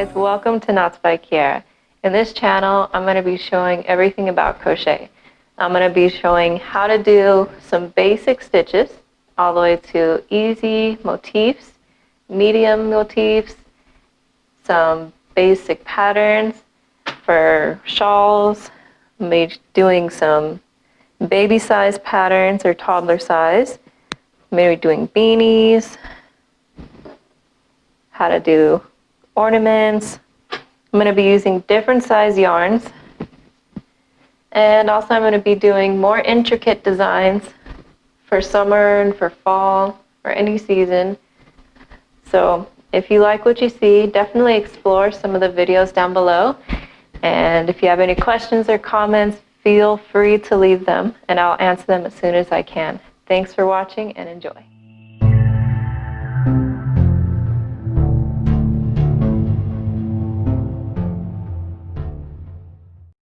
guys, welcome to Knots by Kiara. In this channel, I'm going to be showing everything about crochet. I'm going to be showing how to do some basic stitches all the way to easy motifs, medium motifs, some basic patterns for shawls, maybe doing some baby size patterns or toddler size, maybe doing beanies, how to do ornaments. I'm going to be using different size yarns, and also I'm going to be doing more intricate designs for summer and for fall or any season. So if you like what you see, definitely explore some of the videos down below, and if you have any questions or comments, feel free to leave them and I'll answer them as soon as I can. Thanks for watching and enjoy.